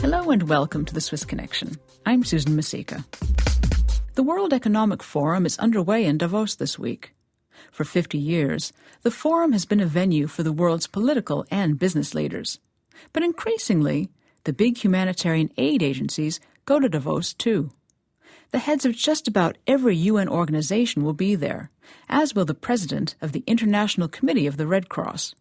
Hello and welcome to the Swiss Connection. I'm Susan Masika. The World Economic Forum is underway in Davos this week. For 50 years, the forum has been a venue for the world's political and business leaders. But increasingly, the big humanitarian aid agencies go to Davos too. The heads of just about every UN organization will be there, as will the president of the International Committee of the Red Cross.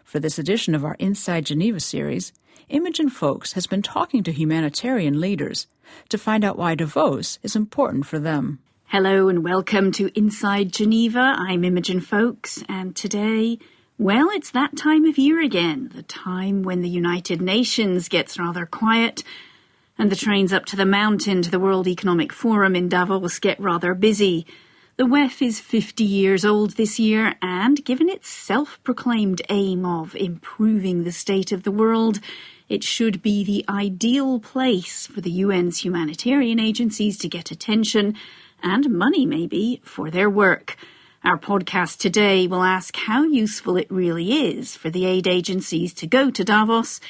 For this edition of our Inside Geneva series, Imogen Folks has been talking to humanitarian leaders to find out why Davos is important for them. Hello and welcome to Inside Geneva. I'm Imogen Folks, and today, well, it's that time of year again, the time when the United Nations gets rather quiet and the trains up to the mountain to the World Economic Forum in Davos get rather busy. The WEF is 50 years old this year, and given its self-proclaimed aim of improving the state of the world, it should be the ideal place for the UN's humanitarian agencies to get attention and money, maybe, for their work. Our podcast today will ask how useful it really is for the aid agencies to go to Davos.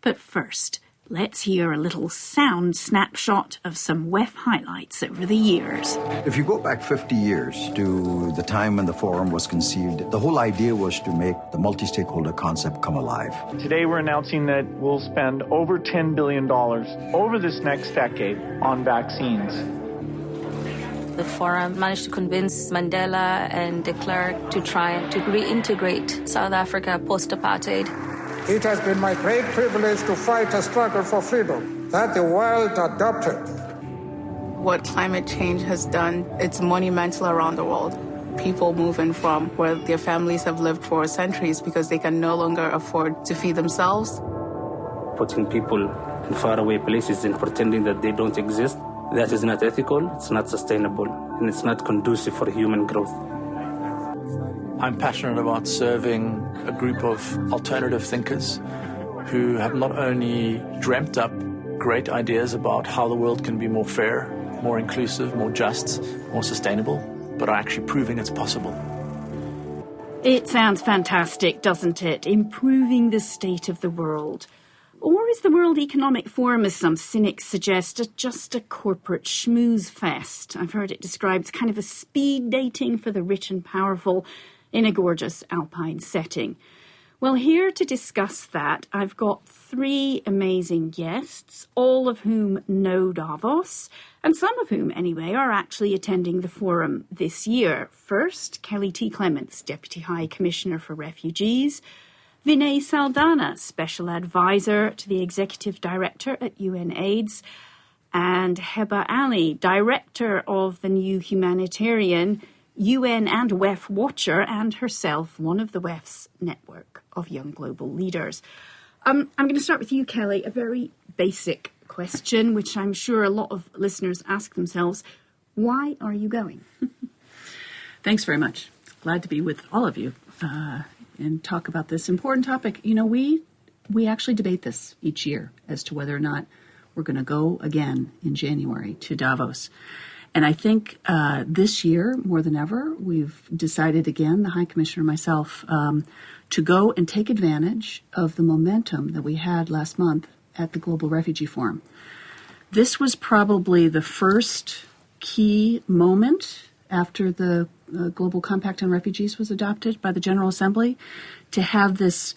But first, let's hear a little sound snapshot of some WEF highlights over the years. If you go back 50 years to the time when the forum was conceived, the whole idea was to make the multi-stakeholder concept come alive. Today we're announcing that we'll spend over $10 billion over this next decade on vaccines. The forum managed to convince Mandela and de Klerk to try to reintegrate South Africa post-apartheid. It has been my great privilege to fight a struggle for freedom that the world adopted. What climate change has done, it's monumental around the world. People moving from where their families have lived for centuries because they can no longer afford to feed themselves. Putting people in faraway places and pretending that they don't exist, that is not ethical, it's not sustainable, and it's not conducive for human growth. I'm passionate about serving a group of alternative thinkers who have not only dreamt up great ideas about how the world can be more fair, more inclusive, more just, more sustainable, but are actually proving it's possible. It sounds fantastic, doesn't it? Improving the state of the world. Or is the World Economic Forum, as some cynics suggest, just a corporate schmooze fest? I've heard it described as kind of a speed dating for the rich and powerful in a gorgeous alpine setting. Well, here to discuss that, I've got three amazing guests, all of whom know Davos, and some of whom, anyway, are actually attending the forum this year. First, Kelly T. Clements, Deputy High Commissioner for Refugees, Vinay Saldana, Special Advisor to the Executive Director at UNAIDS, and Heba Ali, Director of the new humanitarian UN and WEF Watcher, and herself one of the WEF's network of young global leaders. I'm going to start with you, Kelly. A very basic question, which I'm sure a lot of listeners ask themselves. Why are you going? Thanks very much. Glad to be with all of you and talk about this important topic. You know, we actually debate this each year as to whether or not we're going to go again in January to Davos. And I think this year, more than ever, we've decided again, the High Commissioner and myself, to go and take advantage of the momentum that we had last month at the Global Refugee Forum. This was probably the first key moment after the Global Compact on Refugees was adopted by the General Assembly to have this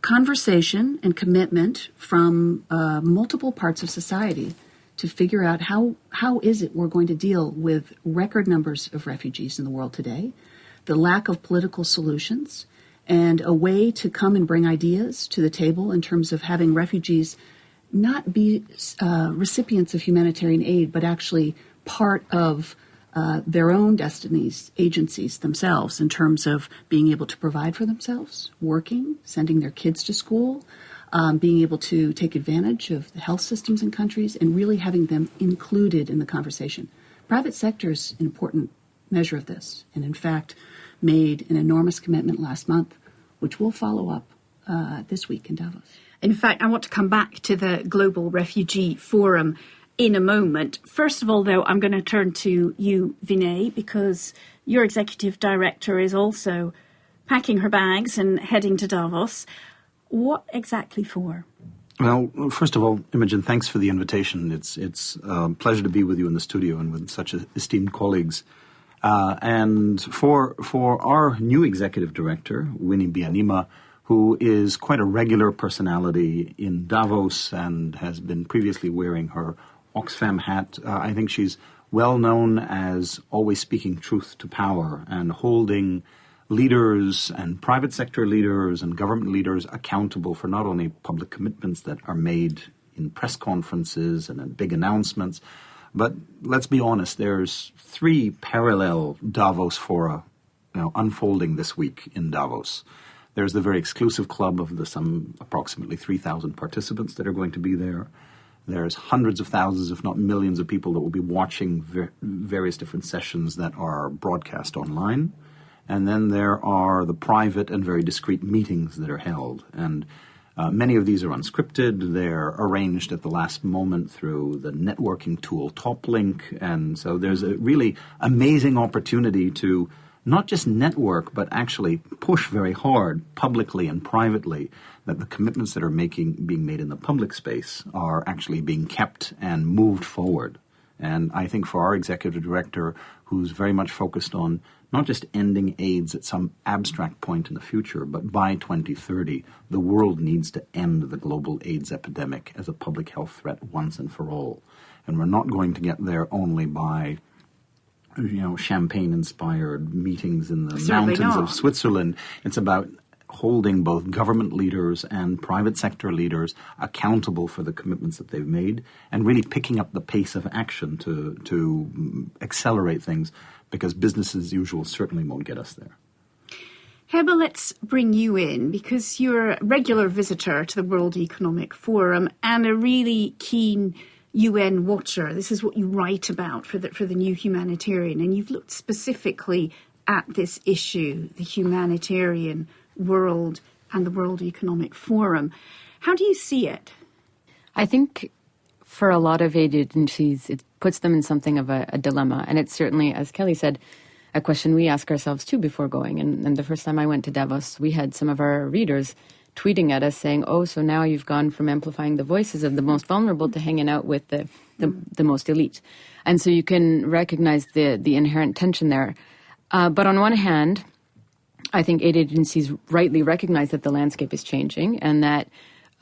conversation and commitment from multiple parts of society to figure out how is it we're going to deal with record numbers of refugees in the world today, the lack of political solutions, and a way to come and bring ideas to the table in terms of having refugees not be recipients of humanitarian aid, but actually part of their own destinies, agencies themselves, in terms of being able to provide for themselves, working, sending their kids to school, being able to take advantage of the health systems in countries, and really having them included in the conversation. Private sector is an important measure of this, and in fact made an enormous commitment last month, which we'll follow up this week in Davos. In fact, I want to come back to the Global Refugee Forum in a moment. First of all, though, I'm going to turn to you, Vinay, because your executive director is also packing her bags and heading to Davos. What exactly for? Well, first of all, Imogen, thanks for the invitation. It's a pleasure to be with you in the studio and with such esteemed colleagues. And for our new executive director, Winnie Byanyima, who is quite a regular personality in Davos and has been previously wearing her Oxfam hat, I think she's well known as always speaking truth to power and holding leaders and private sector leaders and government leaders accountable for not only public commitments that are made in press conferences and in big announcements, but let's be honest, there's 3 parallel Davos fora unfolding this week in Davos. There's the very exclusive club of some approximately 3,000 participants that are going to be there. There's hundreds of thousands, if not millions of people that will be watching various different sessions that are broadcast online. And then there are the private and very discreet meetings that are held. And many of these are unscripted. They're arranged at the last moment through the networking tool TopLink. And so there's a really amazing opportunity to not just network, but actually push very hard publicly and privately that the commitments that are being made in the public space are actually being kept and moved forward. And I think for our executive director, who's very much focused on not just ending AIDS at some abstract point in the future, but by 2030, the world needs to end the global AIDS epidemic as a public health threat once and for all. And we're not going to get there only by champagne-inspired meetings in the mountains of Switzerland. It's about holding both government leaders and private sector leaders accountable for the commitments that they've made and really picking up the pace of action to accelerate things, because business as usual certainly won't get us there. Heba, let's bring you in because you're a regular visitor to the World Economic Forum and a really keen UN watcher. This is what you write about for the New Humanitarian, and you've looked specifically at this issue, the humanitarian world and the World Economic Forum. How do you see it? I think for a lot of aid agencies, it puts them in something of a dilemma. And it's certainly, as Kelly said, a question we ask ourselves too before going. And the first time I went to Davos, we had some of our readers tweeting at us saying, so now you've gone from amplifying the voices of the most vulnerable to hanging out with the most elite. And so you can recognize the inherent tension there. But on one hand, I think aid agencies rightly recognize that the landscape is changing and that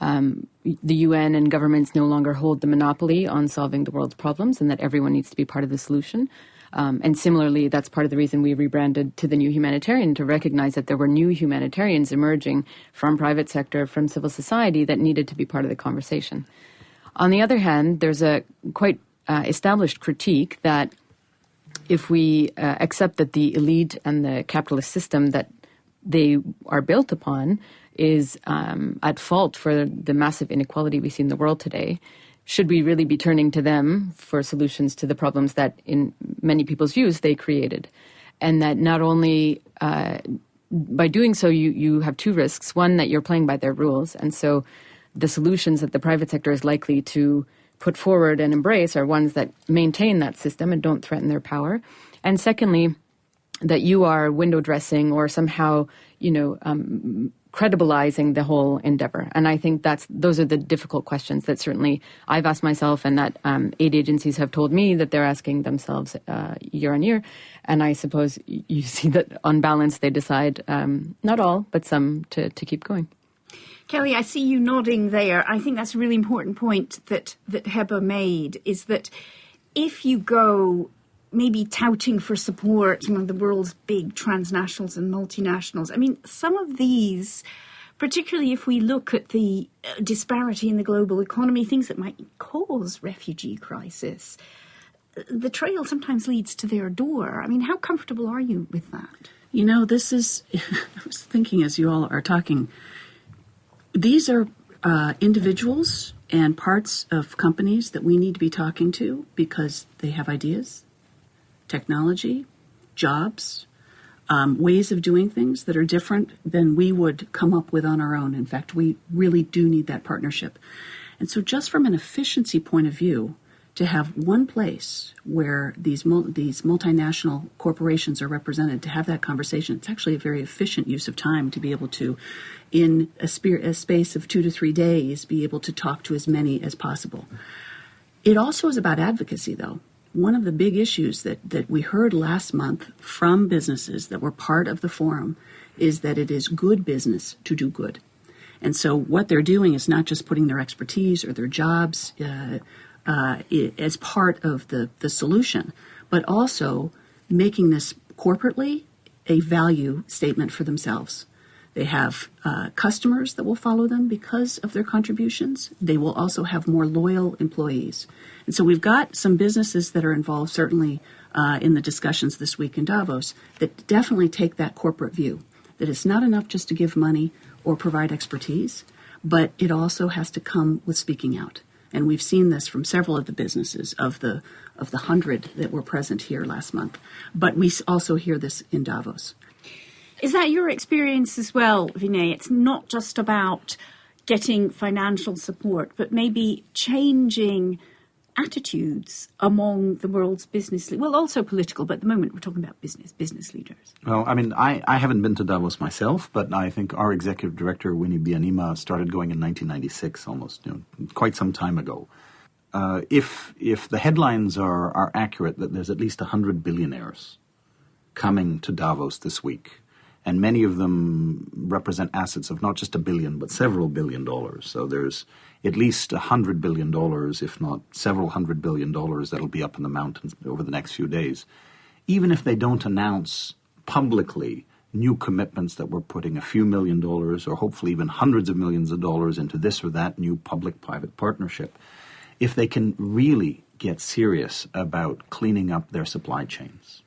the UN and governments no longer hold the monopoly on solving the world's problems and that everyone needs to be part of the solution. And similarly, that's part of the reason we rebranded to the New Humanitarian, to recognize that there were new humanitarians emerging from private sector, from civil society that needed to be part of the conversation. On the other hand, there's a quite established critique that if we accept that the elite and the capitalist system that they are built upon is at fault for the massive inequality we see in the world today, should we really be turning to them for solutions to the problems that, in many people's views, they created? And that not only by doing so, you have 2 risks. One, that you're playing by their rules. And so the solutions that the private sector is likely to put forward and embrace are ones that maintain that system and don't threaten their power. And secondly, that you are window dressing or somehow, credibilizing the whole endeavor. And I think those are the difficult questions that certainly I've asked myself and that aid agencies have told me that they're asking themselves year on year. And I suppose you see that on balance they decide, not all, but some, to keep going. Kelly, I see you nodding there. I think that's a really important point that Heba made, is that if you go maybe touting for support among the world's big transnationals and multinationals, I mean, some of these, particularly if we look at the disparity in the global economy, things that might cause refugee crisis, the trail sometimes leads to their door. I mean, how comfortable are you with that? This is, I was thinking as you all are talking, these are individuals and parts of companies that we need to be talking to because they have ideas, technology, jobs, ways of doing things that are different than we would come up with on our own. In fact, we really do need that partnership. And so just from an efficiency point of view, to have one place where these multinational corporations are represented, to have that conversation. It's actually a very efficient use of time to be able to, in a space of 2 to 3 days, be able to talk to as many as possible. It also is about advocacy, though. One of the big issues that we heard last month from businesses that were part of the forum is that it is good business to do good. And so what they're doing is not just putting their expertise or their jobs as part of the solution, but also making this corporately a value statement for themselves. They have customers that will follow them because of their contributions. They will also have more loyal employees. And so we've got some businesses that are involved, certainly in the discussions this week in Davos, that definitely take that corporate view, that it's not enough just to give money or provide expertise, but it also has to come with speaking out. And we've seen this from several of the businesses of the 100 that were present here last month. But we also hear this in Davos. Is that your experience as well, Vinay? It's not just about getting financial support, but maybe changing attitudes among the world's business leaders. Well, also political, but at the moment we're talking about business leaders. Well, I mean, I haven't been to Davos myself, but I think our executive director, Winnie Byanyima, started going in 1996, almost, quite some time ago. If the headlines are accurate, that there's at least 100 billionaires coming to Davos this week, and many of them represent assets of not just $1 billion, but several $1 billion. So there's at least $100 billion, if not several $100 billion, that'll be up in the mountains over the next few days. Even if they don't announce publicly new commitments that we're putting a few $1 million or hopefully even hundreds of millions of dollars into this or that new public-private partnership, if they can really get serious about cleaning up their supply chains,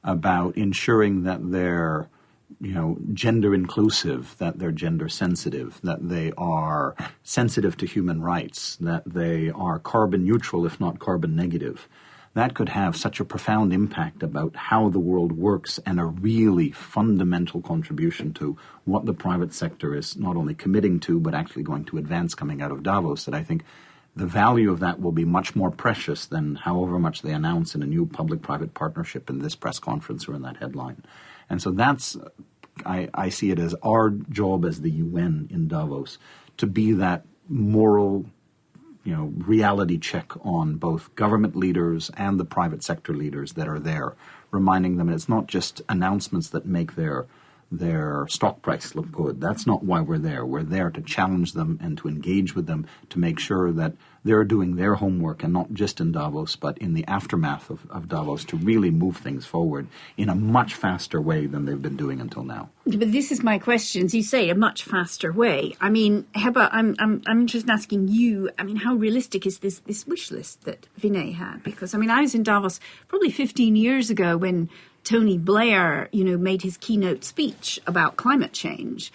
about ensuring that they're gender inclusive, that they're gender sensitive, that they are sensitive to human rights, that they are carbon neutral, if not carbon negative. That could have such a profound impact about how the world works and a really fundamental contribution to what the private sector is not only committing to, but actually going to advance coming out of Davos, that I think the value of that will be much more precious than however much they announce in a new public-private partnership in this press conference or in that headline. And so I see it as our job as the UN in Davos to be that moral, reality check on both government leaders and the private sector leaders that are there, reminding them it's not just announcements that make their stock price look good. That's not why we're there. We're there to challenge them and to engage with them to make sure that they're doing their homework, and not just in Davos, but in the aftermath of Davos, to really move things forward in a much faster way than they've been doing until now. But this is my question. As you say, a much faster way. I mean, Heba, I'm interested in asking you, how realistic is this wish list that Vinay had? Because, I was in Davos probably 15 years ago when Tony Blair, made his keynote speech about climate change.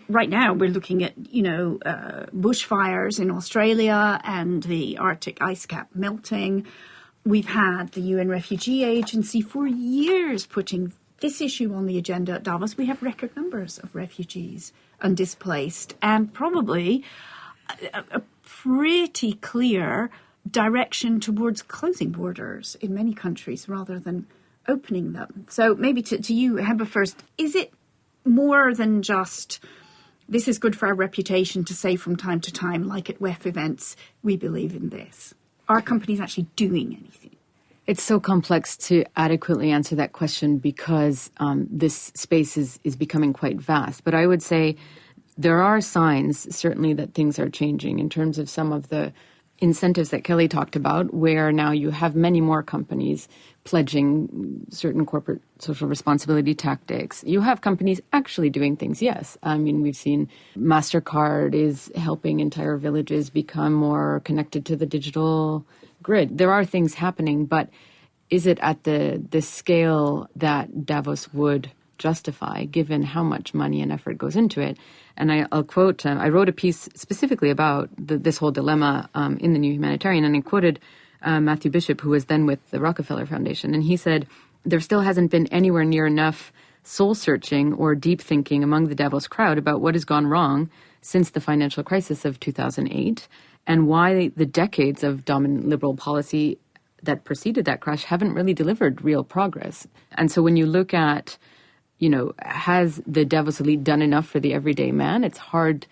Right now, we're looking at, bushfires in Australia and the Arctic ice cap melting. We've had the UN Refugee Agency for years putting this issue on the agenda at Davos. We have record numbers of refugees and displaced, and probably a pretty clear direction towards closing borders in many countries rather than opening them. So maybe to you, Heba, first, is it more than just this is good for our reputation to say from time to time, like at WEF events, we believe in this? Are companies actually doing anything? It's so complex to adequately answer that question because this space is becoming quite vast. But I would say there are signs, certainly, that things are changing in terms of some of the incentives that Kelly talked about, where now you have many more companies pledging certain corporate social responsibility tactics. You have companies actually doing things, yes. We've seen MasterCard is helping entire villages become more connected to the digital grid. There are things happening, but is it at the scale that Davos would justify, given how much money and effort goes into it? And I'll quote, I wrote a piece specifically about this whole dilemma in the New Humanitarian, and I quoted Matthew Bishop, who was then with the Rockefeller Foundation, and he said, there still hasn't been anywhere near enough soul-searching or deep thinking among the Davos crowd about what has gone wrong since the financial crisis of 2008 and why the decades of dominant liberal policy that preceded that crash haven't really delivered real progress. And so when you look at, has the Davos elite done enough for the everyday man? It's hard.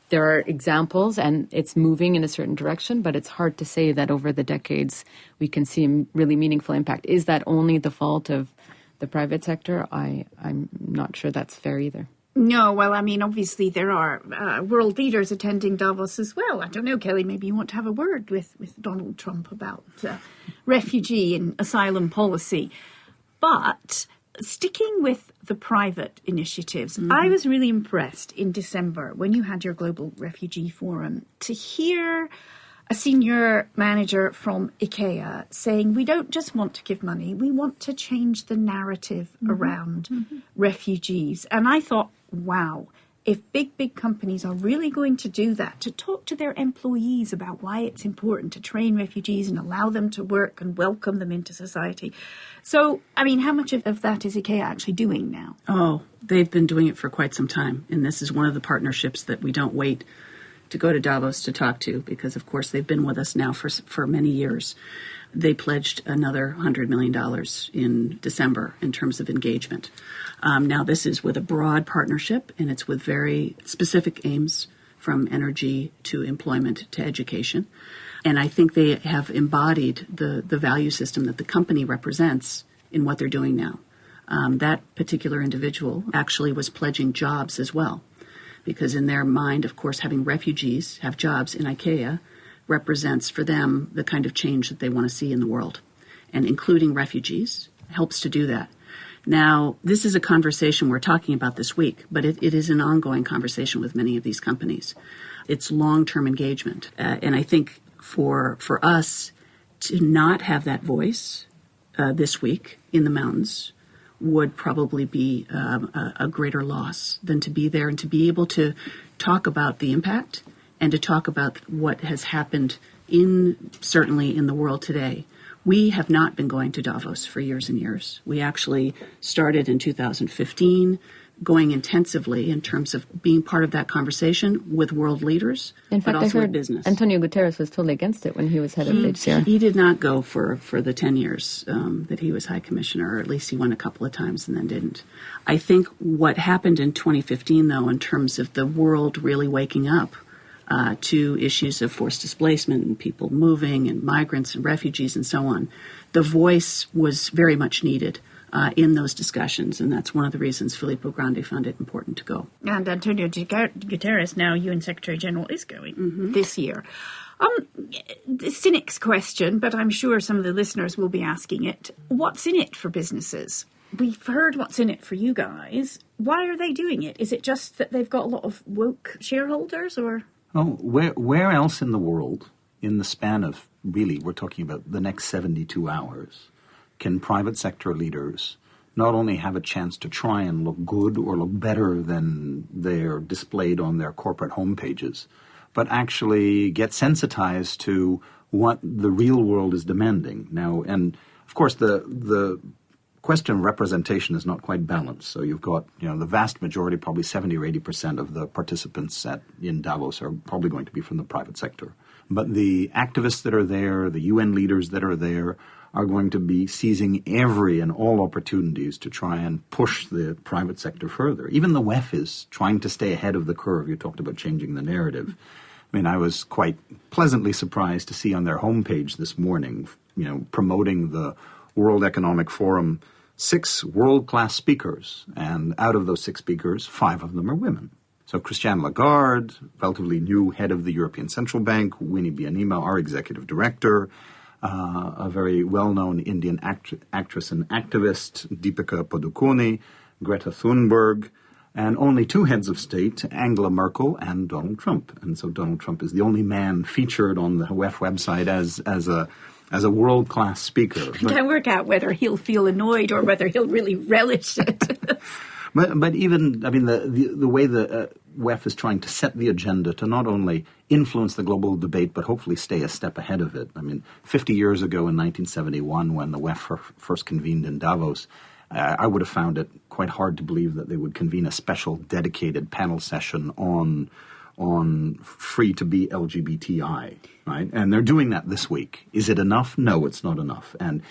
There are examples and it's moving in a certain direction, but it's hard to say that over the decades we can see really meaningful impact. Is that only the fault of the private sector? I'm not sure that's fair either. No, well, I mean, obviously there are world leaders attending Davos as well. I don't know, Kelly, maybe you want to have a word with Donald Trump about refugee and asylum policy. But sticking with the private initiatives, I was really impressed in December when you had your Global Refugee Forum to hear a senior manager from IKEA saying, we don't just want to give money, we want to change the narrative around refugees. And I thought, wow, if big companies are really going to do that, to talk to their employees about why it's important to train refugees and allow them to work and welcome them into society. So, I mean, how much of that is IKEA actually doing now? Oh, they've been doing it for quite some time. And this is one of the partnerships that we don't wait to go to Davos to talk to, because, of course, they've been with us now for many years. They pledged another $100 million in December in terms of engagement. Now, this is with a broad partnership, and it's with very specific aims from energy to employment to education. And I think they have embodied the value system that the company represents in what they're doing now. That particular individual actually was pledging jobs as well, because in their mind, of course, having refugees have jobs in IKEA represents for them the kind of change that they want to see in the world. And including refugees helps to do that. Now, this is a conversation we're talking about this week, but it is an ongoing conversation with many of these companies. It's long-term engagement. And I think for us to not have that voice this week in the mountains would probably be a greater loss than to be there and to be able to talk about the impact and to talk about what has happened certainly in the world today. We have not been going to Davos for years and years. We actually started in 2015 going intensively in terms of being part of that conversation with world leaders, in fact, but also I heard with business. Antonio Guterres was totally against it when he was head of HCR. He did not go for the 10 years that he was High Commissioner, or at least he went a couple of times and then didn't. I think what happened in 2015, though, in terms of the world really waking up to issues of forced displacement and people moving and migrants and refugees and so on, the voice was very much needed in those discussions, and that's one of the reasons Filippo Grandi found it important to go. And Antonio Guterres, now UN Secretary General, is going this year. The cynic's question, but I'm sure some of the listeners will be asking it. What's in it for businesses? We've heard what's in it for you guys. Why are they doing it? Is it just that they've got a lot of woke shareholders, or? Oh, where else in the world, in the span of, really, we're talking about the next 72 hours, can private sector leaders not only have a chance to try and look good or look better than they're displayed on their corporate homepages, but actually get sensitized to what the real world is demanding now? And of course, the question of representation is not quite balanced. So you've got, the vast majority, probably 70 or 80% of the participants in Davos are probably going to be from the private sector. But the activists that are there, the UN leaders that are there, are going to be seizing every and all opportunities to try and push the private sector further. Even the WEF is trying to stay ahead of the curve. You talked about changing the narrative. I mean, I was quite pleasantly surprised to see on their homepage this morning, promoting the World Economic Forum 6 world-class speakers. And out of those 6 speakers, 5 of them are women. So Christiane Lagarde, relatively new head of the European Central Bank, Winnie Byanyima, our executive director, a very well-known Indian actress and activist, Deepika Padukone, Greta Thunberg, and only 2 heads of state, Angela Merkel and Donald Trump. And so Donald Trump is the only man featured on the WEF website as a world-class speaker. I can't work out whether he'll feel annoyed or whether he'll really relish it. But even, the way the WEF is trying to set the agenda to not only influence the global debate, but hopefully stay a step ahead of it. 50 years ago in 1971, when the WEF first convened in Davos, I would have found it quite hard to believe that they would convene a special dedicated panel session on free to be LGBTI, right? And they're doing that this week. Is it enough? No, it's not enough. And,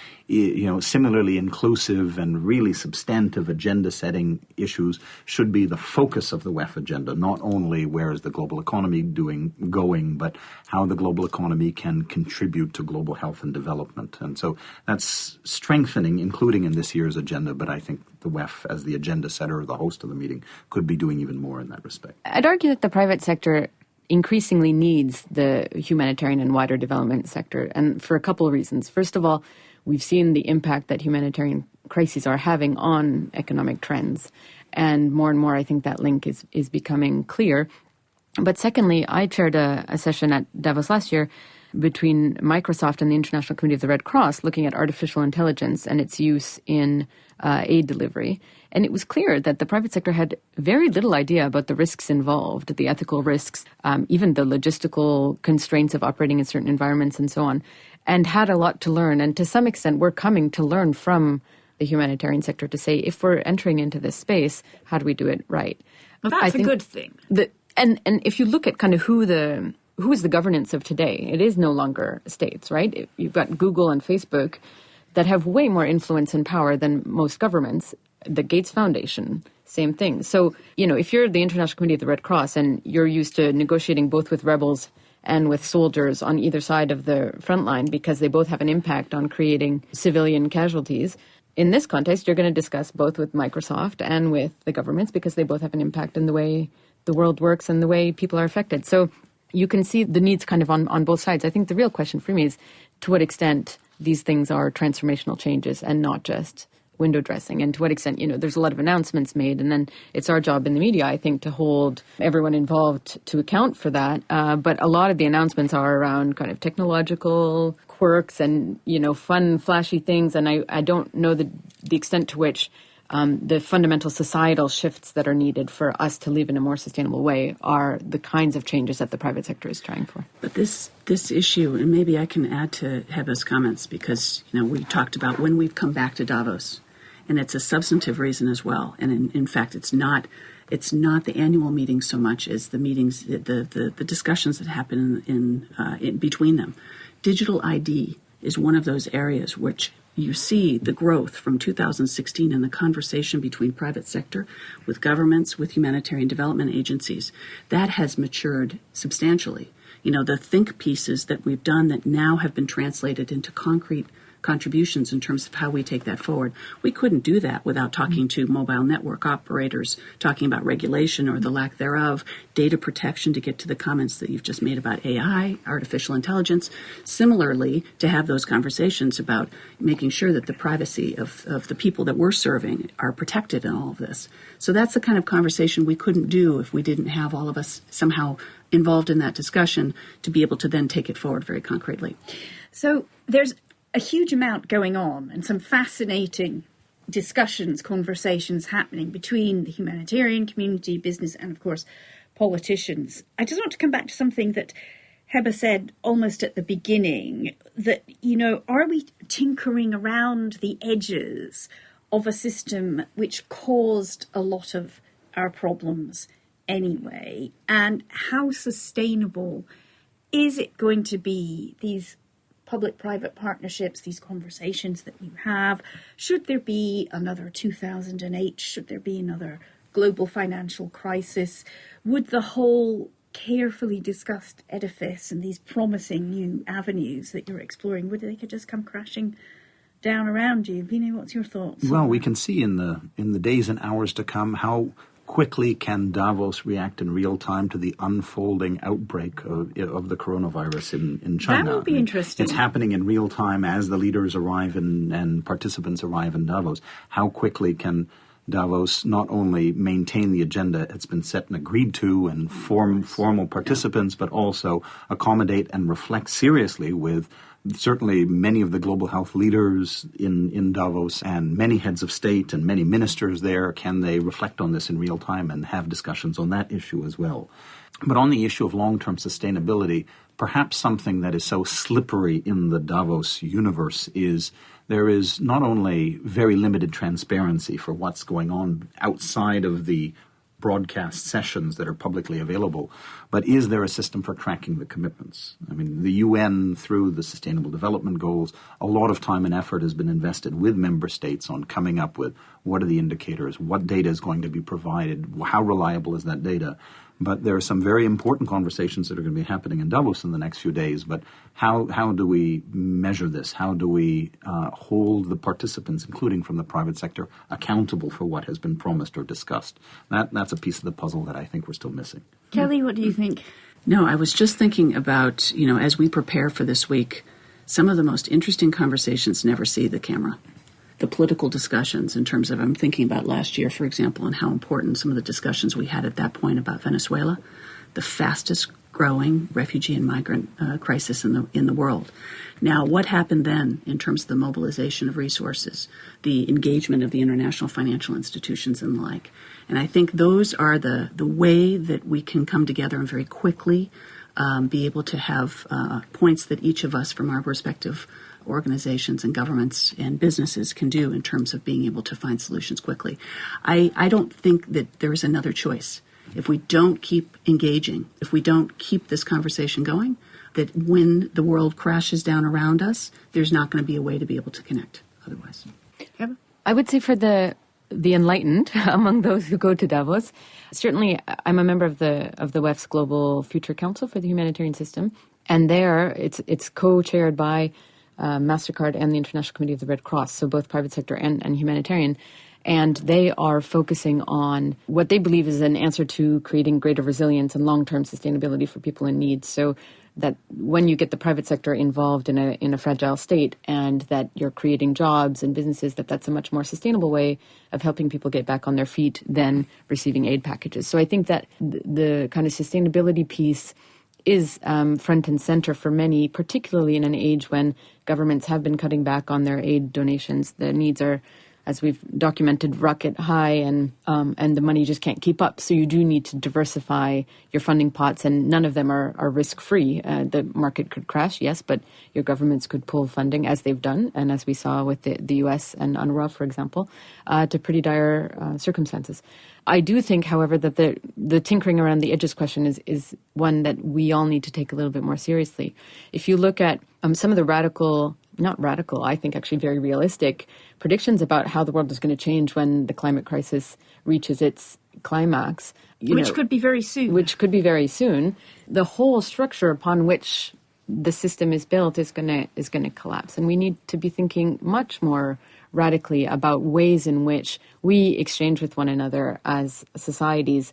similarly inclusive and really substantive agenda-setting issues should be the focus of the WEF agenda, not only where is the global economy going, but how the global economy can contribute to global health and development. And so that's strengthening, including in this year's agenda, but I think the WEF, as the agenda setter or the host of the meeting, could be doing even more in that respect. I'd argue that the private sector increasingly needs the humanitarian and wider development sector, and for a couple of reasons. First of all, we've seen the impact that humanitarian crises are having on economic trends, and more, I think that link is becoming clear. But secondly, I chaired a session at Davos last year between Microsoft and the International Committee of the Red Cross looking at artificial intelligence and its use in aid delivery. And it was clear that the private sector had very little idea about the risks involved, the ethical risks, even the logistical constraints of operating in certain environments and so on, and had a lot to learn. And to some extent, we're coming to learn from the humanitarian sector to say, if we're entering into this space, how do we do it right? Well, that's a good thing. And if you look at kind of who is the governance of today, it is no longer states, right? You've got Google and Facebook that have way more influence and power than most governments. The Gates Foundation, same thing. So, if you're the International Committee of the Red Cross and you're used to negotiating both with rebels and with soldiers on either side of the front line because they both have an impact on creating civilian casualties, in this context, you're going to discuss both with Microsoft and with the governments because they both have an impact in the way the world works and the way people are affected. So you can see the needs kind of on both sides. I think the real question for me is to what extent these things are transformational changes and not just window dressing, and to what extent, there's a lot of announcements made, and then it's our job in the media, I think, to hold everyone involved to account for that. But a lot of the announcements are around kind of technological quirks and, fun, flashy things, and I don't know the extent to which the fundamental societal shifts that are needed for us to live in a more sustainable way are the kinds of changes that the private sector is trying for. But this issue, and maybe I can add to Heba's comments, because, we talked about when we've come back to Davos, and it's a substantive reason as well. And in fact, it's not the annual meeting so much as the meetings, the discussions that happen in between them. Digital ID is one of those areas which you see the growth from 2016 in the conversation between private sector, with governments, with humanitarian development agencies. That has matured substantially. The think pieces that we've done that now have been translated into concrete contributions in terms of how we take that forward. We couldn't do that without talking to mobile network operators, talking about regulation or the lack thereof, data protection, to get to the comments that you've just made about AI, artificial intelligence. Similarly, to have those conversations about making sure that the privacy of the people that we're serving are protected in all of this. So that's the kind of conversation we couldn't do if we didn't have all of us somehow involved in that discussion to be able to then take it forward very concretely. So there's a huge amount going on and some fascinating discussions, conversations happening between the humanitarian community, business, and of course, politicians. I just want to come back to something that Heba said almost at the beginning, that, are we tinkering around the edges of a system which caused a lot of our problems anyway? And how sustainable is it going to be, these public-private partnerships, these conversations that you have? Should there be another 2008? Should there be another global financial crisis? Would the whole carefully discussed edifice and these promising new avenues that you're exploring, would they could just come crashing down around you? Vino, what's your thoughts? Well, we can see in the days and hours to come how quickly can Davos react in real time to the unfolding outbreak of the coronavirus in China. That will be interesting. It's happening in real time as the leaders arrive and participants arrive in Davos. How quickly can Davos not only maintain the agenda it's been set and agreed to and formal participants, but also accommodate and reflect seriously with certainly many of the global health leaders in Davos and many heads of state and many ministers there, can they reflect on this in real time and have discussions on that issue as well? But on the issue of long-term sustainability, perhaps something that is so slippery in the Davos universe is there is not only very limited transparency for what's going on outside of the broadcast sessions that are publicly available, but is there a system for tracking the commitments? I mean, the UN, through the Sustainable Development Goals, a lot of time and effort has been invested with member states on coming up with what are the indicators, what data is going to be provided, how reliable is that data. But there are some very important conversations that are going to be happening in Davos in the next few days. But how do we measure this? How do we hold the participants, including from the private sector, accountable for what has been promised or discussed? That's a piece of the puzzle that I think we're still missing. Kelly, what do you think? No, I was just thinking about, as we prepare for this week, some of the most interesting conversations never see the camera. The political discussions in terms of, I'm thinking about last year, for example, and how important some of the discussions we had at that point about Venezuela, the fastest growing refugee and migrant crisis in the world. Now, what happened then in terms of the mobilization of resources, the engagement of the international financial institutions and the like? And I think those are the way that we can come together and very quickly be able to have points that each of us from our respective organizations and governments and businesses can do in terms of being able to find solutions quickly. I don't think that there is another choice. If we don't keep engaging, if we don't keep this conversation going, that when the world crashes down around us, there's not going to be a way to be able to connect otherwise. Kevin? I would say for the enlightened among those who go to Davos, certainly I'm a member of the WEF's Global Future Council for the Humanitarian System, and there it's co-chaired by MasterCard and the International Committee of the Red Cross, so both private sector and humanitarian. And they are focusing on what they believe is an answer to creating greater resilience and long-term sustainability for people in need. So that when you get the private sector involved in a fragile state and that you're creating jobs and businesses, that's a much more sustainable way of helping people get back on their feet than receiving aid packages. So I think that the kind of sustainability piece is front and center for many, particularly in an age when governments have been cutting back on their aid donations. The needs are, as we've documented, rocket high, and the money just can't keep up. So you do need to diversify your funding pots, and none of them are risk-free. The market could crash, yes, but your governments could pull funding, as they've done, and as we saw with the U.S. and UNRWA, for example, to pretty dire circumstances. I do think, however, that the tinkering around the edges question is one that we all need to take a little bit more seriously. If you look at some of the not radical, I think actually very realistic predictions about how the world is going to change when the climate crisis reaches its climax. Which could be very soon. The whole structure upon which the system is built is going to collapse. And we need to be thinking much more radically about ways in which we exchange with one another as societies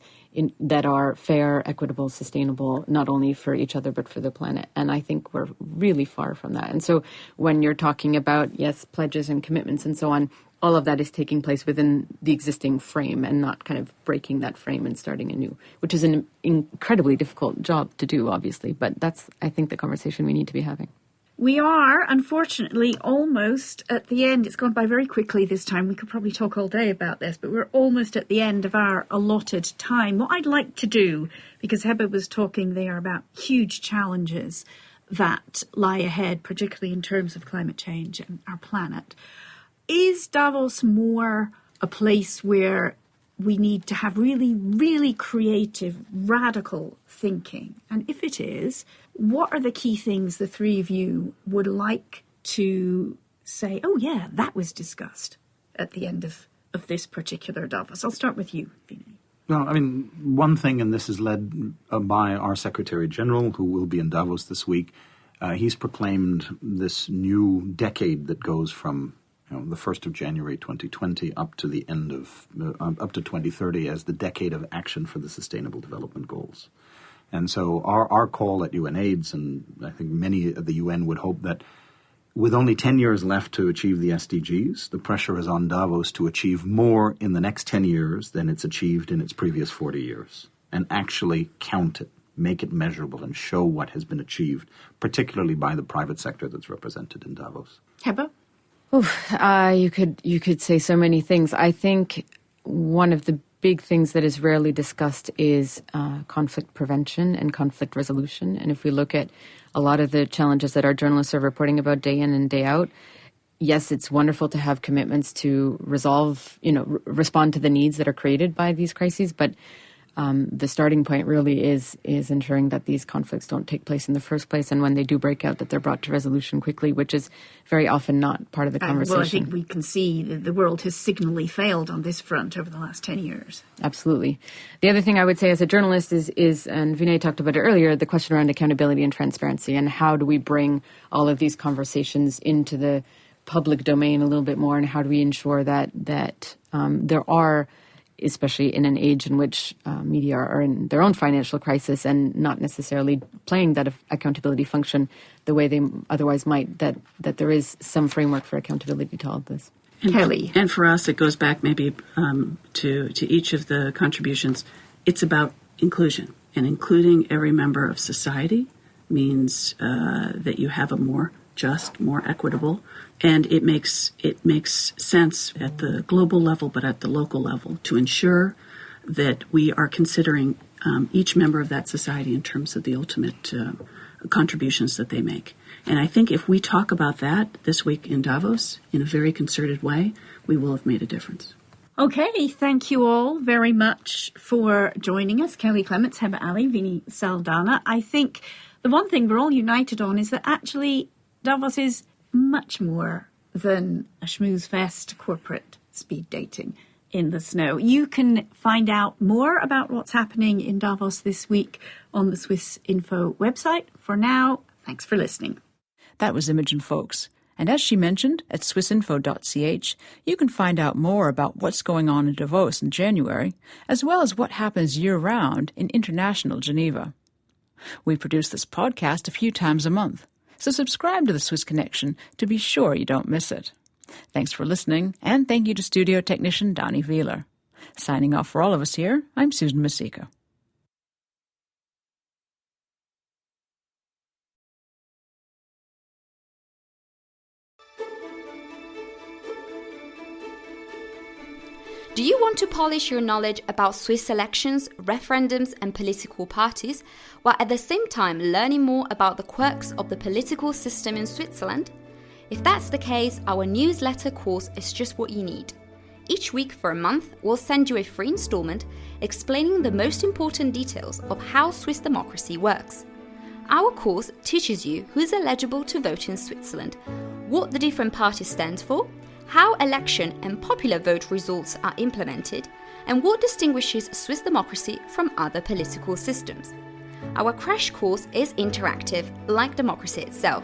that are fair, equitable, sustainable, not only for each other, but for the planet. And I think we're really far from that. And so when you're talking about, yes, pledges and commitments and so on, all of that is taking place within the existing frame and not kind of breaking that frame and starting anew, which is an incredibly difficult job to do, obviously. But that's, I think, the conversation we need to be having. We are, unfortunately, almost at the end. It's gone by very quickly this time. We could probably talk all day about this, but we're almost at the end of our allotted time. What I'd like to do, because Heba was talking there about huge challenges that lie ahead, particularly in terms of climate change and our planet, is Davos more a place where we need to have really, really creative, radical thinking? And if it is, what are the key things the three of you would like to say, oh yeah, that was discussed at the end of this particular Davos? I'll start with you, Vinay. Well, I mean, one thing, and this is led by our Secretary General, who will be in Davos this week, he's proclaimed this new decade that goes from the 1st of January 2020 up to the end of, up to 2030 as the decade of action for the Sustainable Development Goals. And so our call at UNAIDS, and I think many at the UN would hope that with only 10 years left to achieve the SDGs, the pressure is on Davos to achieve more in the next 10 years than it's achieved in its previous 40 years, and actually count it. make it measurable, and show what has been achieved, particularly by the private sector that's represented in Davos. Heba? You could say so many things. I think one of the big things that is rarely discussed is conflict prevention and conflict resolution. And if we look at a lot of the challenges that our journalists are reporting about day in and day out, yes, it's wonderful to have commitments to resolve, respond to the needs that are created by these crises, but the starting point really is ensuring that these conflicts don't take place in the first place, and when they do break out, that they're brought to resolution quickly, which is very often not part of the conversation. Well, I think we can see that the world has signally failed on this front over the last 10 years. Absolutely. The other thing I would say as a journalist is, and Vinay talked about it earlier, the question around accountability and transparency, and how do we bring all of these conversations into the public domain a little bit more, and how do we ensure that there are, especially in an age in which media are in their own financial crisis and not necessarily playing that accountability function the way they otherwise might, that there is some framework for accountability to all of this. And Kelly. And for us, it goes back maybe to each of the contributions. It's about inclusion, and including every member of society means that you have a more just, more equitable, and it makes sense at the global level, but at the local level, to ensure that we are considering each member of that society in terms of the ultimate contributions that they make. And I think if we talk about that this week in Davos in a very concerted way, we will have made a difference. Okay, thank you all very much for joining us. Kelly Clements, Heba Ali, Vinny Saldana. I think the one thing we're all united on is that actually Davos is much more than a schmooze fest corporate speed dating in the snow. You can find out more about what's happening in Davos this week on the Swiss Info website. For now, thanks for listening. That was Imogen Folks. And as she mentioned, at swissinfo.ch, you can find out more about what's going on in Davos in January, as well as what happens year-round in international Geneva. We produce this podcast a few times a month, so subscribe to the Swiss Connection to be sure you don't miss it. Thanks for listening, and thank you to studio technician Donnie Wheeler. Signing off for all of us here, I'm Susan Masika. Do you want to polish your knowledge about Swiss elections, referendums and political parties, while at the same time learning more about the quirks of the political system in Switzerland? If that's the case, our newsletter course is just what you need. Each week for a month, we'll send you a free installment explaining the most important details of how Swiss democracy works. Our course teaches you who's eligible to vote in Switzerland, what the different parties stand for, how election and popular vote results are implemented, and what distinguishes Swiss democracy from other political systems. Our crash course is interactive, like democracy itself.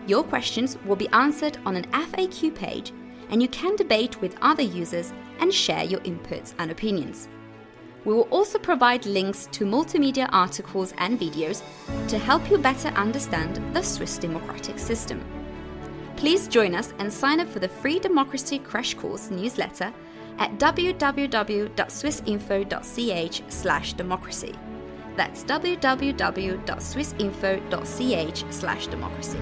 Your questions will be answered on an FAQ page, and you can debate with other users and share your inputs and opinions. We will also provide links to multimedia articles and videos to help you better understand the Swiss democratic system. Please join us and sign up for the free Democracy Crash Course newsletter at www.swissinfo.ch/democracy. That's www.swissinfo.ch/democracy.